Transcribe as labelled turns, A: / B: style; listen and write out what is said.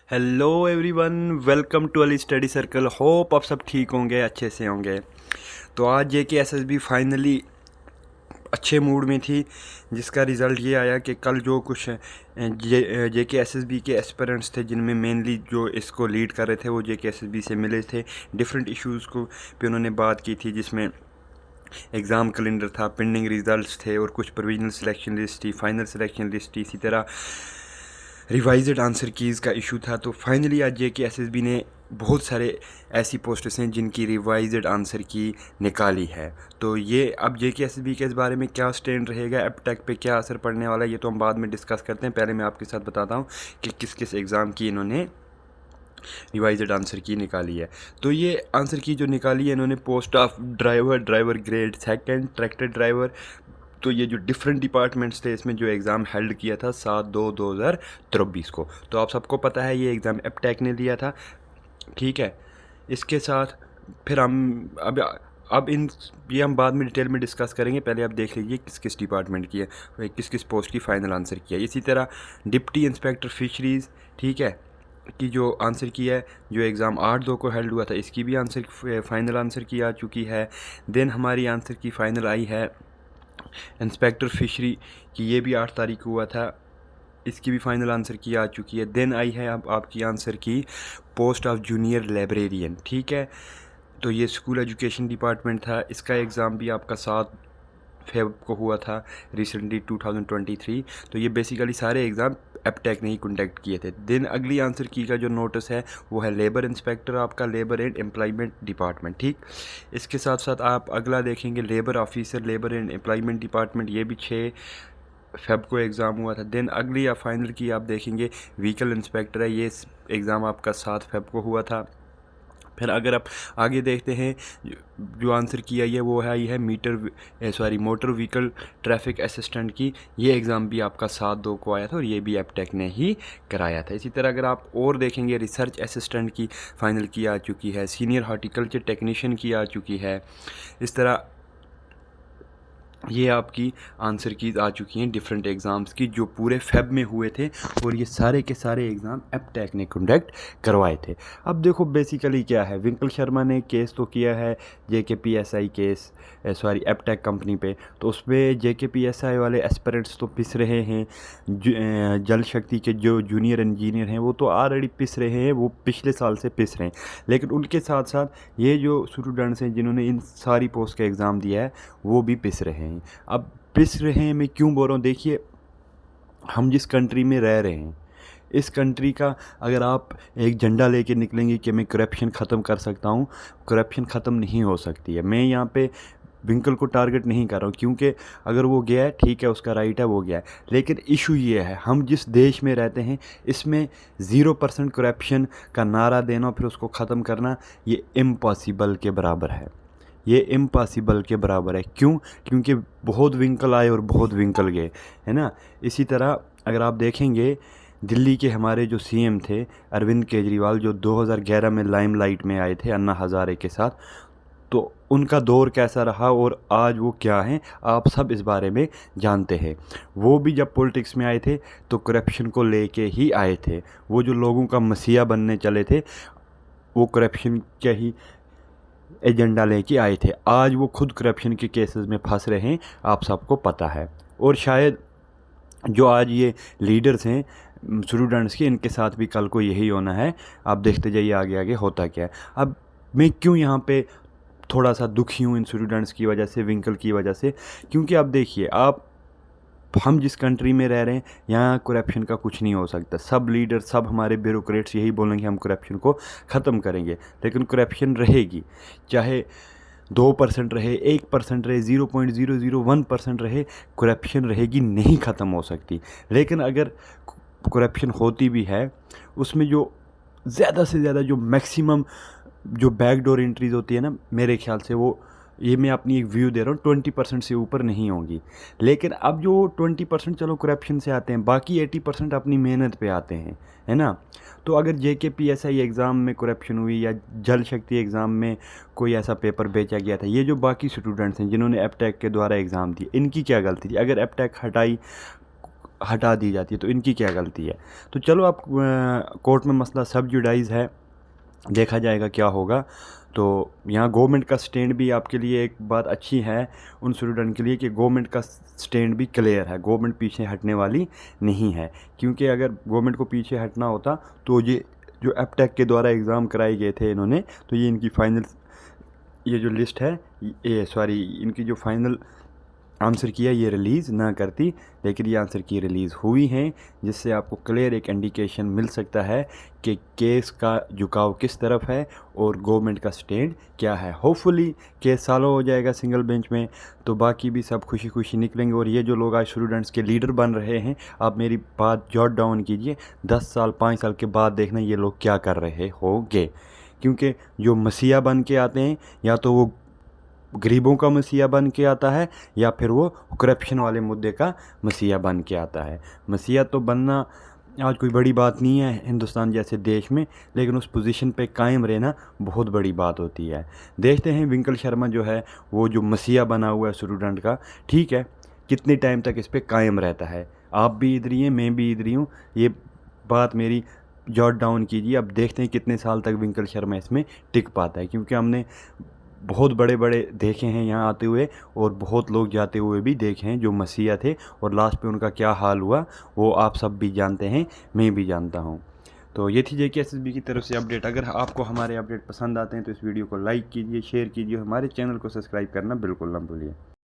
A: Hello everyone, welcome to Ali study circle. Hope आप सब ठीक होंगे, अच्छे से होंगे। तो आज JKSSB फाइनली अच्छे मूड में थी, जिसका रिज़ल्ट ये आया कि कल जो कुछ JKSSB के एस्पिरेंट्स थे, जिनमें मेनली जो इसको लीड कर रहे थे वो JKSSB से मिले थे। डिफरेंट इश्यूज़ को पे उन्होंने बात की थी, जिसमें एग्ज़ाम कैलेंडर था, पेंडिंग रिज़ल्ट्स थे और कुछ प्रोविजनल सिलेक्शन लिस्ट थी, फाइनल सिलेक्शन लिस्ट थी, इसी तरह रिवाइज्ड आंसर कीज़ का इशू था। तो फाइनली आज JKSSB ने बहुत सारे ऐसी पोस्ट्स हैं जिनकी रिवाइज्ड आंसर की निकाली है। तो ये अब JKSSB के इस बारे में क्या स्टैंड रहेगा, एपटेक पे क्या असर पड़ने वाला है, ये तो हम बाद में डिस्कस करते हैं। पहले मैं आपके साथ बताता हूँ कि किस किस एग्ज़ाम की इन्होंने रिवाइज्ड आंसर की निकाली है। तो ये आंसर की जो निकाली है इन्होंने, post of driver, driver grade second, tractor driver, तो ये जो डिफरेंट डिपार्टमेंट्स थे इसमें जो एग्ज़ाम हेल्ड किया था 7/2/2023 को। तो आप सबको पता है ये एग्ज़ाम एपटेक ने लिया था, ठीक है। इसके साथ फिर हम अब इन ये हम बाद में डिटेल में डिस्कस करेंगे। पहले आप देख लीजिए किस किस डिपार्टमेंट की है, किस किस पोस्ट की फ़ाइनल आंसर किया है। इसी तरह डिप्टी इंस्पेक्टर फिशरीज़, ठीक है, की जो आंसर की है, जो एग्ज़ाम 8/2 को हेल्ड हुआ था, इसकी भी आंसर फ़ाइनल आंसर की आ चुकी है। देन हमारी आंसर की फ़ाइनल आई है इंस्पेक्टर फिशरी की, ये भी 8 तारीख को हुआ था, इसकी भी फ़ाइनल आंसर की आ चुकी है। देन आई है अब आपकी आंसर की पोस्ट ऑफ जूनियर लाइब्रेरियन, ठीक है। तो ये स्कूल एजुकेशन डिपार्टमेंट था, इसका एग्ज़ाम भी आपका 7 फेब को हुआ था रिसेंटली 2023। तो ये बेसिकली सारे एग्ज़ाम एपटेक ने ही कंडक्ट किए थे। देन अगली आंसर की का जो नोटिस है वो है लेबर इंस्पेक्टर, आपका लेबर एंड एम्प्लॉयमेंट डिपार्टमेंट, ठीक। इसके साथ साथ आप अगला देखेंगे labour officer, labour and employment department, ये भी 6 फेब को एग्ज़ाम हुआ था। देन अगली आप फाइनल की आप देखेंगे व्हीकल इंस्पेक्टर है, ये एग्ज़ाम आपका 7 फेब को हुआ था। फिर अगर आप आगे देखते हैं, जो आंसर किया है वो है आई है मोटर व्हीकल ट्रैफिक असिस्टेंट की, ये एग्ज़ाम भी आपका 7/2 को आया था और ये भी एपटेक ने ही कराया था। इसी तरह अगर आप और देखेंगे, रिसर्च असिस्टेंट की फ़ाइनल की आ चुकी है, सीनियर हॉर्टिकल्चर टेक्नीशियन की आ चुकी है। इस तरह ये आपकी आंसर की आ चुकी हैं डिफरेंट एग्ज़ाम्स की, जो पूरे फेब में हुए थे, और ये सारे के सारे एग्ज़ाम एपटेक ने कंडक्ट करवाए थे। अब देखो बेसिकली क्या है, विंकल शर्मा ने केस तो किया है JKPSI केस, एपटेक कंपनी पे, तो उसमें JKPSI वाले एस्पिरेंट्स तो पिस रहे हैं। जल शक्ति के जो जूनियर इंजीनियर हैं वो तो ऑलरेडी पिस रहे हैं, वो पिछले साल से पिस रहे हैं। लेकिन उनके साथ साथ ये जो स्टूडेंट्स हैं जिन्होंने इन सारी पोस्ट का एग्ज़ाम दिया है वो भी पिस रहे हैं। अब पिस रहे हैं मैं क्यों बोल रहा हूँ, देखिए हम जिस कंट्री में रह रहे हैं, इस कंट्री का अगर आप एक झंडा लेके निकलेंगे कि मैं करप्शन ख़त्म कर सकता हूँ, करप्शन ख़त्म नहीं हो सकती है। मैं यहाँ पे विंकल को टारगेट नहीं कर रहा हूँ, क्योंकि अगर वो गया है ठीक है, उसका राइट है, वो गया है। लेकिन इशू ये है, हम जिस देश में रहते हैं इसमें 0% करप्शन का नारा देना फिर उसको ख़त्म करना, ये इम्पॉसिबल के बराबर है। ये इम्पॉसिबल के बराबर है। क्यों? क्योंकि बहुत विंकल आए और बहुत विंकल गए, है ना। इसी तरह अगर आप देखेंगे, दिल्ली के हमारे जो CM थे अरविंद केजरीवाल, जो 2011 में लाइमलाइट में आए थे अन्ना हज़ारे के साथ, तो उनका दौर कैसा रहा और आज वो क्या हैं, आप सब इस बारे में जानते हैं। वो भी जब पॉलिटिक्स में आए थे तो करप्शन को लेके ही आए थे। वो जो लोगों का मसीहा बनने चले थे, वो करप्शन के ही एजेंडा लेके आए थे। आज वो खुद करप्शन के केसेस में फंस रहे हैं, आप सबको पता है। और शायद जो आज ये लीडर्स हैं स्टूडेंट्स के, इनके साथ भी कल को यही होना है। आप देखते जाइए आगे आगे होता क्या है। अब मैं क्यों यहाँ पे थोड़ा सा दुखी हूँ इन स्टूडेंट्स की वजह से, विंकल की वजह से, क्योंकि आप देखिए, हम जिस कंट्री में रह रहे हैं यहाँ करप्शन का कुछ नहीं हो सकता। सब लीडर, सब हमारे ब्यूरोक्रेट्स यही बोलेंगे हम करप्शन को ख़त्म करेंगे, लेकिन करप्शन रहेगी। चाहे 2% रहे, 1% रहे, 0.001% रहे, करप्शन रहेगी, नहीं ख़त्म हो सकती। लेकिन अगर करप्शन होती भी है, उसमें जो ज़्यादा से ज़्यादा जो मैक्सिमम जो बैकडोर एंट्रीज़ होती है ना, मेरे ख्याल से वो, ये मैं अपनी एक व्यू दे रहा हूँ, 20% से ऊपर नहीं होंगी। लेकिन अब जो 20% चलो करप्शन से आते हैं, बाकी 80% अपनी मेहनत पे आते हैं, है ना। तो अगर JKPSI एग्ज़ाम में करप्शन हुई या जल शक्ति एग्ज़ाम में कोई ऐसा पेपर बेचा गया था, ये जो बाकी स्टूडेंट्स हैं जिन्होंने एपटेक के द्वारा एग्ज़ाम दिए, इनकी क्या गलती थी? अगर एपटेक हटा दी जाती है, तो इनकी क्या गलती है? तो चलो अब कोर्ट में मसला सब जुडाइज़ है, देखा जाएगा क्या होगा। तो यहाँ गवर्नमेंट का स्टैंड भी आपके लिए एक बात अच्छी है उन स्टूडेंट के लिए कि गवर्नमेंट का स्टैंड भी क्लियर है, गवर्नमेंट पीछे हटने वाली नहीं है। क्योंकि अगर गवर्नमेंट को पीछे हटना होता तो ये जो एपटेक के द्वारा एग्ज़ाम कराए गए थे इन्होंने, तो ये इनकी फ़ाइनल ये जो लिस्ट है ये सॉरी इनकी जो फाइनल आंसर किया ये रिलीज़ ना करती, लेकिन ये आंसर की रिलीज़ हुई हैं, जिससे आपको क्लियर एक इंडिकेशन मिल सकता है कि केस का झुकाव किस तरफ है और गवर्नमेंट का स्टैंड क्या है। होपफुली केस सॉल्व हो जाएगा सिंगल बेंच में, तो बाकी भी सब खुशी खुशी निकलेंगे। और ये जो लोग आज स्टूडेंट्स के लीडर बन रहे हैं, आप मेरी बात जॉट डाउन कीजिए, 10 साल 5 साल के बाद देखना ये लोग क्या कर रहे होंगे। क्योंकि जो मसीहा बन के आते हैं, या तो वो गरीबों का मसीहा बन के आता है या फिर वो करप्शन वाले मुद्दे का मसीहा बन के आता है। मसीहा तो बनना आज कोई बड़ी बात नहीं है हिंदुस्तान जैसे देश में, लेकिन उस पोजीशन पे कायम रहना बहुत बड़ी बात होती है। देखते हैं विंकल शर्मा जो है वो जो मसीहा बना हुआ है स्टूडेंट का, ठीक है, कितने टाइम तक इस पर कायम रहता है। आप भी इधर ही हैं, मैं भी इधर ही हूँ, ये बात मेरी जॉट डाउन कीजिए। अब देखते हैं कितने साल तक विंकल शर्मा इसमें टिक पाता है, क्योंकि हमने बहुत बड़े बड़े देखे हैं यहाँ आते हुए और बहुत लोग जाते हुए भी देखे हैं जो मसीहा थे, और लास्ट पे उनका क्या हाल हुआ वो आप सब भी जानते हैं, मैं भी जानता हूँ। तो ये थी JKSSB की तरफ से अपडेट। अगर आपको हमारे अपडेट पसंद आते हैं तो इस वीडियो को लाइक कीजिए, शेयर कीजिए, हमारे चैनल को सब्सक्राइब करना बिल्कुल ना भूलिए।